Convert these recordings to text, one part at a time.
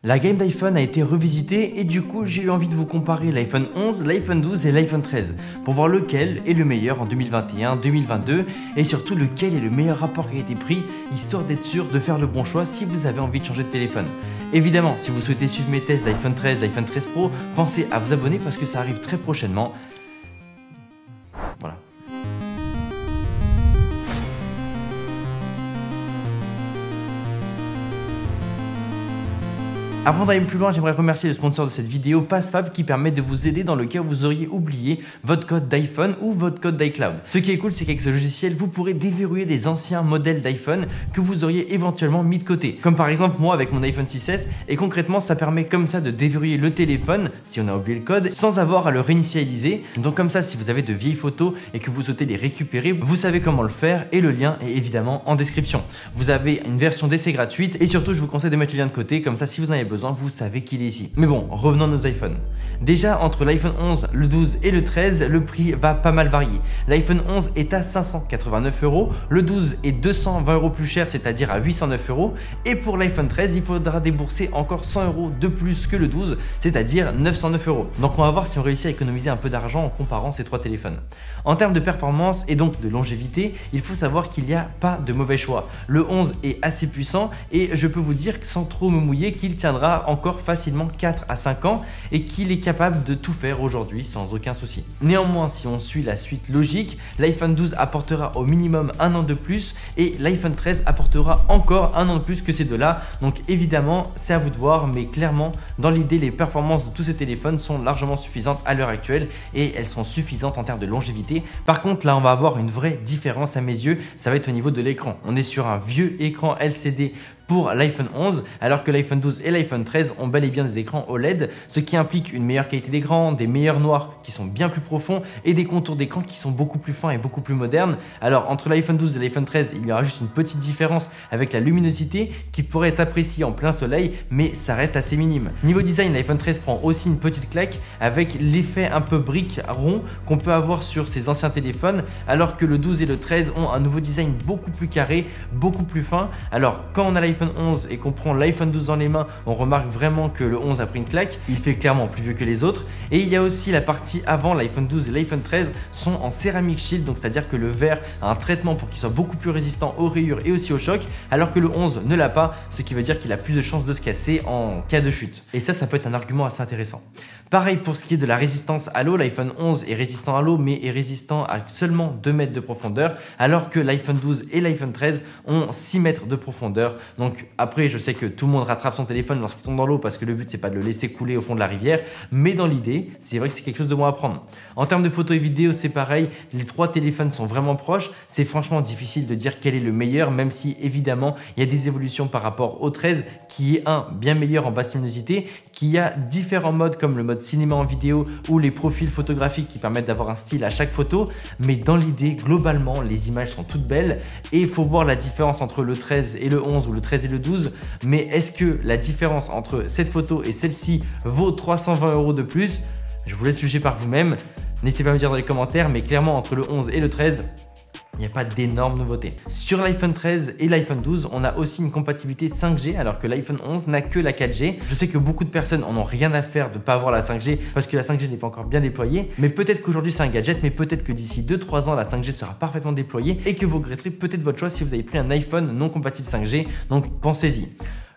La gamme d'iPhone a été revisitée et du coup j'ai eu envie de vous comparer l'iPhone 11, l'iPhone 12 et l'iPhone 13 pour voir lequel est le meilleur en 2021, 2022 et surtout lequel est le meilleur rapport qualité-prix histoire d'être sûr de faire le bon choix si vous avez envie de changer de téléphone. Évidemment, si vous souhaitez suivre mes tests d'iPhone 13, d'iPhone 13 Pro, pensez à vous abonner parce que ça arrive très prochainement. Voilà. Avant d'aller plus loin, j'aimerais remercier le sponsor de cette vidéo, PassFab, qui permet de vous aider dans le cas où vous auriez oublié votre code d'iPhone ou votre code d'iCloud. Ce qui est cool, c'est qu'avec ce logiciel, vous pourrez déverrouiller des anciens modèles d'iPhone que vous auriez éventuellement mis de côté. Comme par exemple moi avec mon iPhone 6S, et concrètement, ça permet comme ça de déverrouiller le téléphone, si on a oublié le code, sans avoir à le réinitialiser. Donc comme ça, si vous avez de vieilles photos et que vous souhaitez les récupérer, vous savez comment le faire et le lien est évidemment en description. Vous avez une version d'essai gratuite et surtout, je vous conseille de mettre le lien de côté, comme ça si vous en avez besoin, vous savez qu'il est ici. Mais bon, revenons à nos iPhones. Déjà, entre l'iPhone 11, le 12 et le 13, le prix va pas mal varier. L'iPhone 11 est à 589 €, le 12 est 220 € plus cher, c'est-à-dire à 809 €. Et pour l'iPhone 13, il faudra débourser encore 100 € de plus que le 12, c'est-à-dire 909 €. Donc on va voir si on réussit à économiser un peu d'argent en comparant ces trois téléphones. En termes de performance et donc de longévité, il faut savoir qu'il n'y a pas de mauvais choix. Le 11 est assez puissant et je peux vous dire sans trop me mouiller qu'il tiendra encore facilement 4 à 5 ans et qu'il est capable de tout faire aujourd'hui sans aucun souci. Néanmoins, si on suit la suite logique, l'iPhone 12 apportera au minimum un an de plus et l'iPhone 13 apportera encore un an de plus que ces deux-là. Donc évidemment, c'est à vous de voir, mais clairement, dans l'idée, les performances de tous ces téléphones sont largement suffisantes à l'heure actuelle et elles sont suffisantes en termes de longévité. Par contre, là, on va avoir une vraie différence à mes yeux, ça va être au niveau de l'écran. On est sur un vieux écran LCD pour l'iPhone 11, alors que l'iPhone 12 et l'iPhone 13 ont bel et bien des écrans OLED, ce qui implique une meilleure qualité d'écran, des meilleurs noirs qui sont bien plus profonds et des contours d'écran qui sont beaucoup plus fins et beaucoup plus modernes. Alors entre l'iPhone 12 et l'iPhone 13, il y aura juste une petite différence avec la luminosité qui pourrait être appréciée en plein soleil, mais ça reste assez minime. Niveau design, l'iPhone 13 prend aussi une petite claque avec l'effet un peu brique rond qu'on peut avoir sur ses anciens téléphones, alors que le 12 et le 13 ont un nouveau design beaucoup plus carré, beaucoup plus fin. Alors quand on a l'iPhone 11 et qu'on prend l'iPhone 12 dans les mains, on remarque vraiment que le 11 a pris une claque, il fait clairement plus vieux que les autres. Et il y a aussi la partie avant, l'iPhone 12 et l'iPhone 13 sont en céramique shield, donc c'est-à-dire que le verre a un traitement pour qu'il soit beaucoup plus résistant aux rayures et aussi au choc, alors que le 11 ne l'a pas, ce qui veut dire qu'il a plus de chances de se casser en cas de chute. Et ça peut être un argument assez intéressant. Pareil pour ce qui est de la résistance à l'eau, l'iPhone 11 est résistant à l'eau mais est résistant à seulement 2 mètres de profondeur, alors que l'iPhone 12 et l'iPhone 13 ont 6 mètres de profondeur. Donc après, je sais que tout le monde rattrape son téléphone lorsqu'il tombe dans l'eau parce que le but c'est pas de le laisser couler au fond de la rivière, mais dans l'idée, c'est vrai que c'est quelque chose de bon à prendre. En termes de photos et vidéos, c'est pareil, les trois téléphones sont vraiment proches. C'est franchement difficile de dire quel est le meilleur, même si évidemment il y a des évolutions par rapport au 13 qui est bien meilleur en basse luminosité, qui a différents modes comme le mode cinéma en vidéo ou les profils photographiques qui permettent d'avoir un style à chaque photo, mais dans l'idée, globalement, les images sont toutes belles et il faut voir la différence entre le 13 et le 11 ou le 13 et le 12, mais est-ce que la différence entre cette photo et celle-ci vaut 320 € de plus? Je vous laisse juger par vous-même, n'hésitez pas à me dire dans les commentaires, mais clairement entre le 11 et le 13, il n'y a pas d'énormes nouveautés. Sur l'iPhone 13 et l'iPhone 12, on a aussi une compatibilité 5G alors que l'iPhone 11 n'a que la 4G. Je sais que beaucoup de personnes en ont rien à faire de ne pas avoir la 5G parce que la 5G n'est pas encore bien déployée. Mais peut-être qu'aujourd'hui c'est un gadget, mais peut-être que d'ici 2-3 ans la 5G sera parfaitement déployée et que vous regretterez peut-être votre choix si vous avez pris un iPhone non compatible 5G. Donc pensez-y.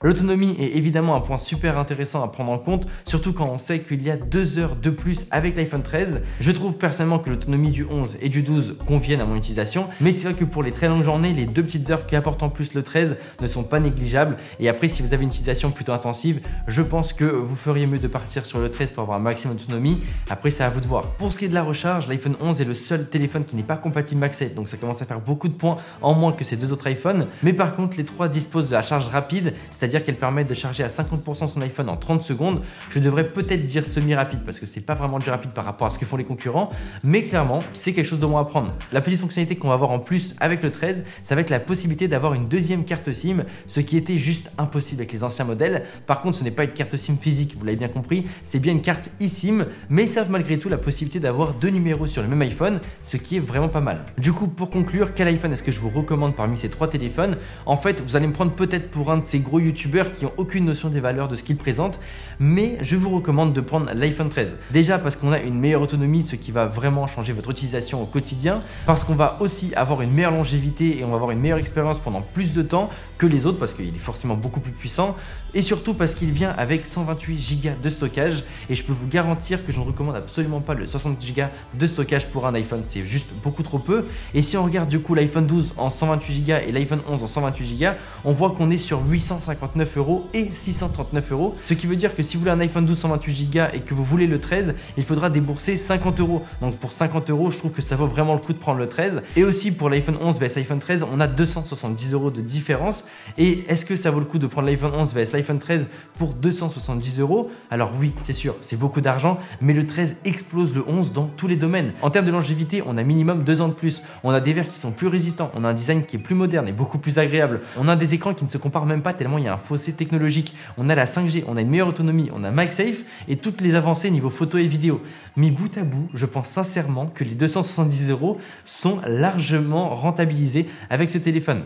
L'autonomie est évidemment un point super intéressant à prendre en compte, surtout quand on sait qu'il y a 2 heures de plus avec l'iPhone 13. Je trouve personnellement que l'autonomie du 11 et du 12 conviennent à mon utilisation, mais c'est vrai que pour les très longues journées, les 2 petites heures qu'apporte en plus le 13 ne sont pas négligeables. Et après, si vous avez une utilisation plutôt intensive, je pense que vous feriez mieux de partir sur le 13 pour avoir un maximum d'autonomie. Après, c'est à vous de voir. Pour ce qui est de la recharge, l'iPhone 11 est le seul téléphone qui n'est pas compatible MagSafe, donc ça commence à faire beaucoup de points en moins que ces deux autres iPhones. Mais par contre, les trois disposent de la charge rapide, c'est-à-dire qu'elle permet de charger à 50% son iPhone en 30 secondes. Je devrais peut-être dire semi-rapide parce que c'est pas vraiment du rapide par rapport à ce que font les concurrents, mais clairement, c'est quelque chose de bon à prendre. La petite fonctionnalité qu'on va avoir en plus avec le 13, ça va être la possibilité d'avoir une deuxième carte SIM, ce qui était juste impossible avec les anciens modèles. Par contre, ce n'est pas une carte SIM physique, vous l'avez bien compris, c'est bien une carte eSIM, mais ça offre malgré tout la possibilité d'avoir 2 numéros sur le même iPhone, ce qui est vraiment pas mal. Du coup, pour conclure, quel iPhone est-ce que je vous recommande parmi ces 3 téléphones? En fait, vous allez me prendre peut-être pour un de ces gros YouTubers youtubeurs qui ont aucune notion des valeurs de ce qu'ils présentent, mais je vous recommande de prendre l'iPhone 13. Déjà parce qu'on a une meilleure autonomie, ce qui va vraiment changer votre utilisation au quotidien, parce qu'on va aussi avoir une meilleure longévité et on va avoir une meilleure expérience pendant plus de temps que les autres parce qu'il est forcément beaucoup plus puissant, et surtout parce qu'il vient avec 128 Go de stockage et je peux vous garantir que je ne recommande absolument pas le 60 Go de stockage pour un iPhone, c'est juste beaucoup trop peu. Et si on regarde du coup l'iPhone 12 en 128 Go et l'iPhone 11 en 128 Go, on voit qu'on est sur 859 € et 639 €, ce qui veut dire que si vous voulez un iPhone 12 128 Go et que vous voulez le 13, il faudra débourser 50 €. Donc pour 50 €, je trouve que ça vaut vraiment le coup de prendre le 13. Et aussi pour l'iPhone 11 vs iPhone 13, on a 270 € de différence. Et est-ce que ça vaut le coup de prendre l'iPhone 11 vs l'iPhone 13 pour 270 €? Alors oui, c'est sûr, c'est beaucoup d'argent, mais le 13 explose le 11 dans tous les domaines. En termes de longévité, on a minimum 2 ans de plus. On a des verres qui sont plus résistants, on a un design qui est plus moderne et beaucoup plus agréable. On a des écrans qui ne se comparent même pas tellement il y a un fossé technologique. On a la 5G, on a une meilleure autonomie, on a MagSafe et toutes les avancées niveau photo et vidéo. Mis bout à bout, je pense sincèrement que les 270 € sont largement rentabilisés avec ce téléphone.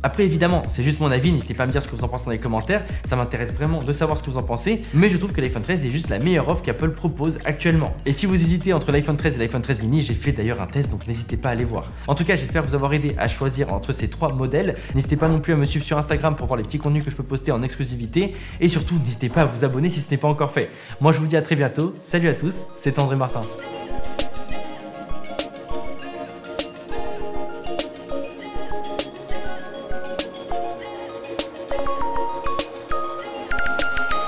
Après évidemment, c'est juste mon avis, n'hésitez pas à me dire ce que vous en pensez dans les commentaires, ça m'intéresse vraiment de savoir ce que vous en pensez, mais je trouve que l'iPhone 13 est juste la meilleure offre qu'Apple propose actuellement. Et si vous hésitez entre l'iPhone 13 et l'iPhone 13 mini, j'ai fait d'ailleurs un test, donc n'hésitez pas à aller voir. En tout cas, j'espère vous avoir aidé à choisir entre ces 3 modèles. N'hésitez pas non plus à me suivre sur Instagram pour voir les petits contenus que je peux poster en exclusivité, et surtout n'hésitez pas à vous abonner si ce n'est pas encore fait. Moi je vous dis à très bientôt, salut à tous, c'était André Martin.